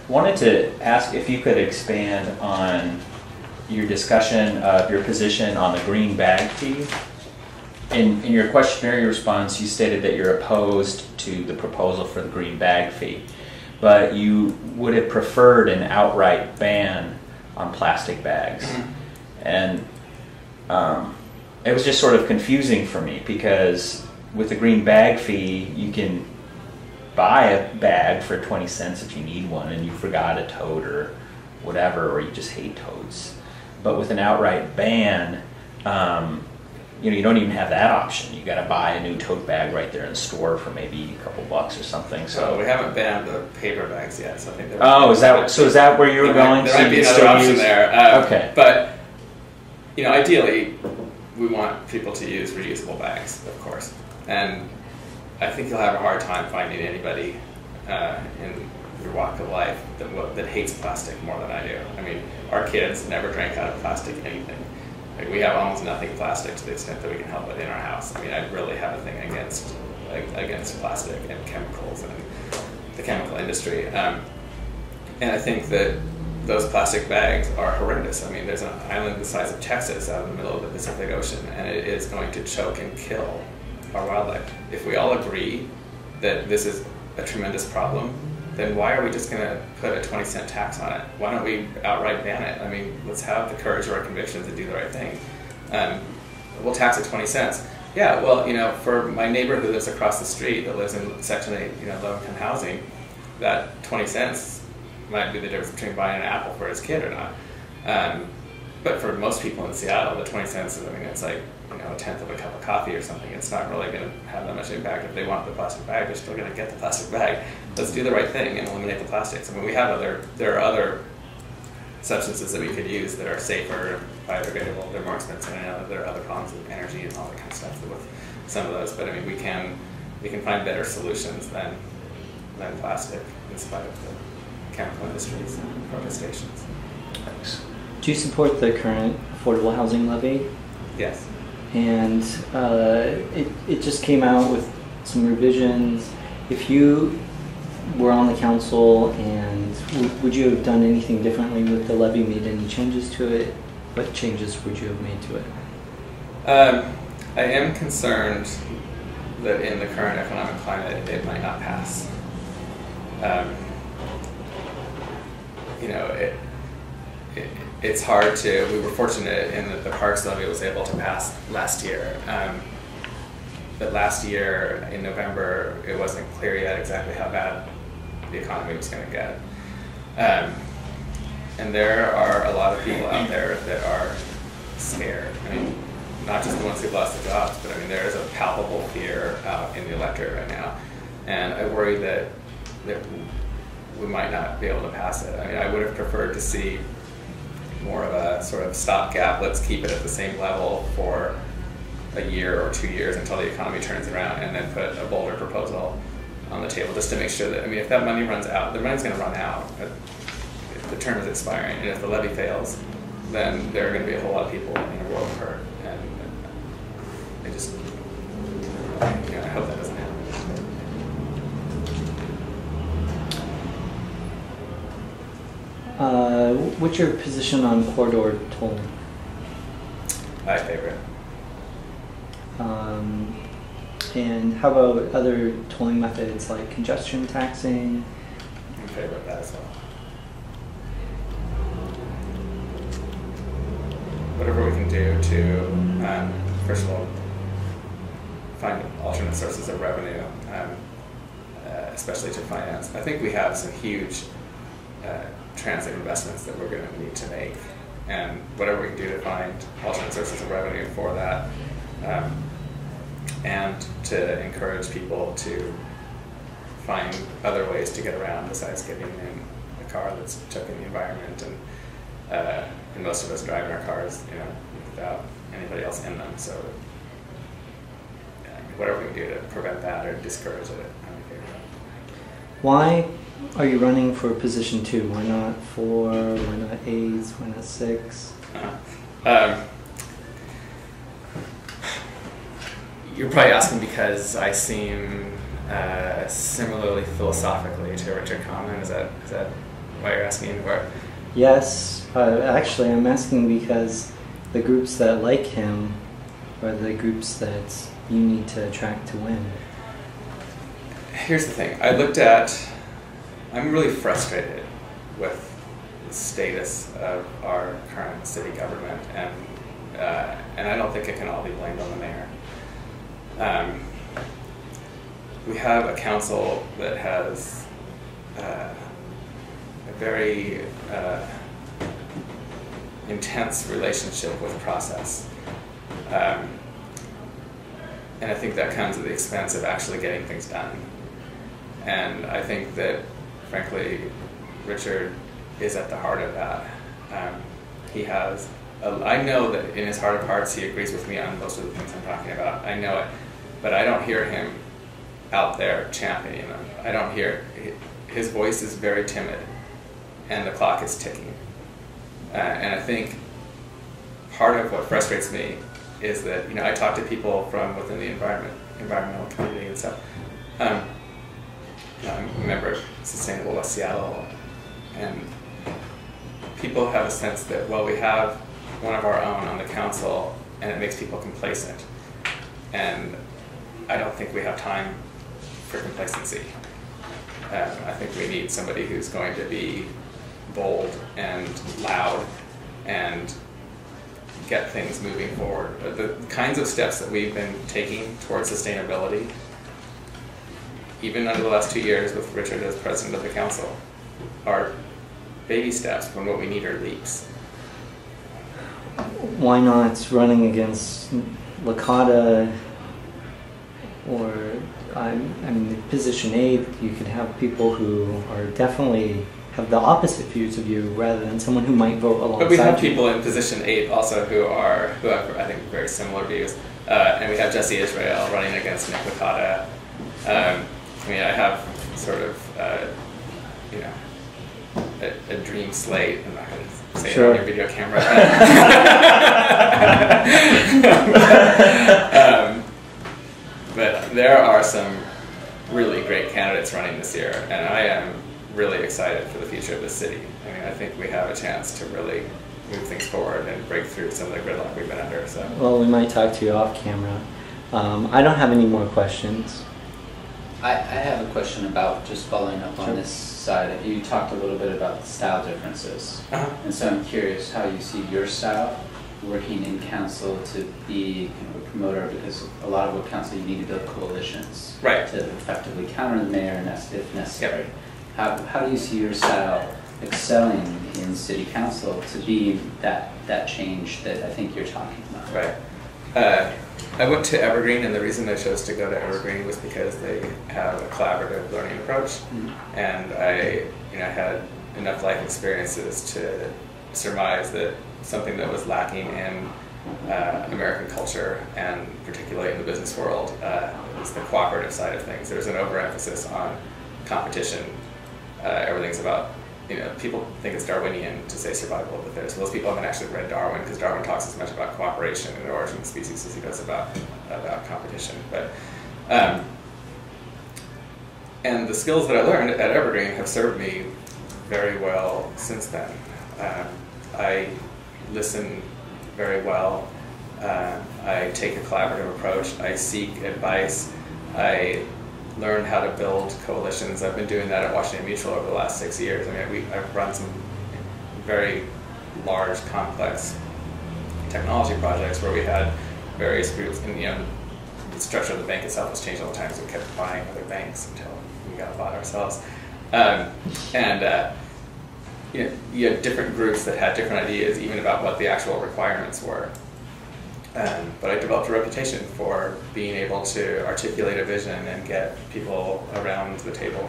Wanted to ask if you could expand on your discussion of your position on the green bag fee. In your questionnaire response, you stated that you're opposed to the proposal for the green bag fee, but you would have preferred an outright ban on plastic bags. And it was just sort of confusing for me, because with the green bag fee, you can buy a bag for 20 cents if you need one and you forgot a tote or whatever, or you just hate totes. But with an outright ban, you don't even have that option. You got to buy a new tote bag right there in the store for maybe a couple bucks or something. So we haven't banned the paper bags yet, so I think. Is that where you were going? There might be another option there. Okay. But ideally, we want people to use reusable bags, of course, and I think you'll have a hard time finding anybody in your walk of life that hates plastic more than I do. I mean, our kids never drank out of plastic anything. Like, we have almost nothing plastic to the extent that we can help it in our house. I mean, I really have a thing against plastic and chemicals and the chemical industry. And I think that those plastic bags are horrendous. I mean, there's an island the size of Texas out in the middle of the Pacific Ocean, and it is going to choke and kill our wildlife. If we all agree that this is a tremendous problem, then why are we just going to put a 20-cent tax on it? Why don't we outright ban it? I mean, let's have the courage of our convictions and do the right thing. We'll tax it 20 cents. Yeah, well, for my neighbor who lives across the street that lives in Section 8, low-income housing, that 20 cents might be the difference between buying an apple for his kid or not. But for most people in Seattle, the 20 cents is, it's like, a tenth of a cup of coffee or something. It's not really going to have that much impact. If they want the plastic bag, they're still going to get the plastic bag. Let's do the right thing and eliminate the plastics. I mean, there are other substances that we could use that are safer, biodegradable. They're more expensive. I know there are other problems with energy and all that kind of stuff with some of those. But I mean, we can find better solutions than plastic, in spite of the chemical industries and protestations. Thanks. Do you support the current affordable housing levy? Yes. And it just came out with some revisions. If you were on the council, and would you have done anything differently with the levy, made any changes to it? What changes would you have made to it? I am concerned that in the current economic climate, it might not pass. It's hard to. We were fortunate in that the Parks levy was able to pass last year. But last year in November, it wasn't clear yet exactly how bad the economy was going to get. And there are a lot of people out there that are scared. I mean, not just the ones who've lost their jobs, but I mean, there is a palpable fear out in the electorate right now. And I worry that we might not be able to pass it. I mean, I would have preferred to see more of a sort of stopgap. Let's keep it at the same level for a year or 2 years until the economy turns around, and then put a bolder proposal on the table just to make sure that, I mean, if that money runs out, the money's going to run out. The term is expiring, and if the levy fails, then there are going to be a whole lot of people in a world of hurt, and I just, I hope that doesn't happen. What's your position on corridor tolling? My favorite. And how about other tolling methods like congestion taxing? I'm in favor of that as well. Whatever we can do to, first of all, find alternate sources of revenue, especially to finance. I think we have some huge transit investments that we're going to need to make, and whatever we can do to find alternate sources of revenue for that, and to encourage people to find other ways to get around besides getting in a car that's choking the environment, and most of us drive in our cars, without anybody else in them. So, whatever we can do to prevent that or discourage it, I'm in favor of it. Why are you running for position 2? Why not 4? Why not 8? Why not 6? You're probably asking because I seem similarly philosophically to Richard Common? Is that why you're asking? Or Yes, actually, I'm asking because the groups that like him are the groups that you need to attract to win. here's the thing. I'm really frustrated with the status of our current city government, and I don't think it can all be blamed on the mayor. We have a council that has a very intense relationship with process. And I think that comes at the expense of actually getting things done. And I think that, frankly, Richard is at the heart of that. I know that in his heart of hearts he agrees with me on most of the things I'm talking about. I know it. But I don't hear him out there championing them. I don't hear, his voice is very timid, and the clock is ticking. And I think part of what frustrates me is that, I talk to people from within the environmental community and stuff. I'm a member of Sustainable West Seattle, and people have a sense that, well, we have one of our own on the council, and it makes people complacent. And I don't think we have time for complacency. I think we need somebody who's going to be bold and loud and get things moving forward. But the kinds of steps that we've been taking towards sustainability, even under the last 2 years with Richard as president of the council, are baby steps when what we need are leaps. Why not running against Lakota, or the position 8, you could have people who are definitely have the opposite views of you rather than someone who might vote alongside you. But we have people in position 8 also who have, I think, very similar views. And we have Jesse Israel running against Nick Lakota. I have sort of, a dream slate. I'm not going to say it on your video camera. But there are some really great candidates running this year, and I am really excited for the future of the city. I think we have a chance to really move things forward and break through some of the gridlock we've been under. So. Well, we might talk to you off camera. I don't have any more questions. I have a question about, just following up on this side. You talked a little bit about the style differences. And so I'm curious how you see your style working in council to be kind of a promoter, because a lot of what council, you need to build coalitions to effectively counter the mayor if necessary. Yep. How do you see your style excelling in city council to be that change that I think you're talking about? Right. I went to Evergreen, and the reason I chose to go to Evergreen was because they have a collaborative learning approach, and I had enough life experiences to surmise that something that was lacking in American culture, and particularly in the business world, is the cooperative side of things. There's an overemphasis on competition. Everything's about, people think it's Darwinian to say survival, but those people haven't actually read Darwin, because Darwin talks as much about cooperation and the origin of the species as he does about competition. But and the skills that I learned at Evergreen have served me very well since then. I listen very well. I take a collaborative approach. I seek advice. I learn how to build coalitions. I've been doing that at Washington Mutual over the last 6 years. I've run some very large, complex technology projects where we had various groups, and the structure of the bank itself has changed all the time, so we kept buying other banks until we got bought ourselves. You had different groups that had different ideas, even about what the actual requirements were. But I developed a reputation for being able to articulate a vision and get people around the table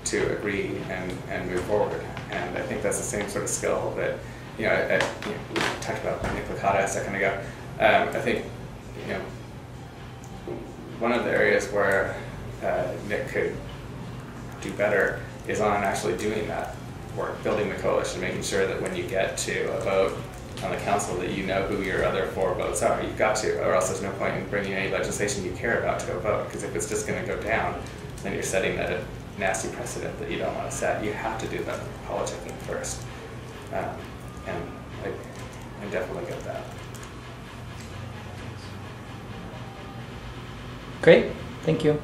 to agree and move forward. And I think that's the same sort of skill that, we talked about Nick Lakota a second ago. I think, one of the areas where Nick could do better is on actually doing that work, building the coalition, making sure that when you get to a vote, on the council that you know who your other 4 votes are. You've got to, or else there's no point in bringing any legislation you care about to go vote, because if it's just going to go down, then you're setting that a nasty precedent that you don't want to set. You have to do the politicking first. And I definitely get that. Great, thank you.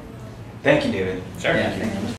Thank you, David. Sure. Yeah, thank you.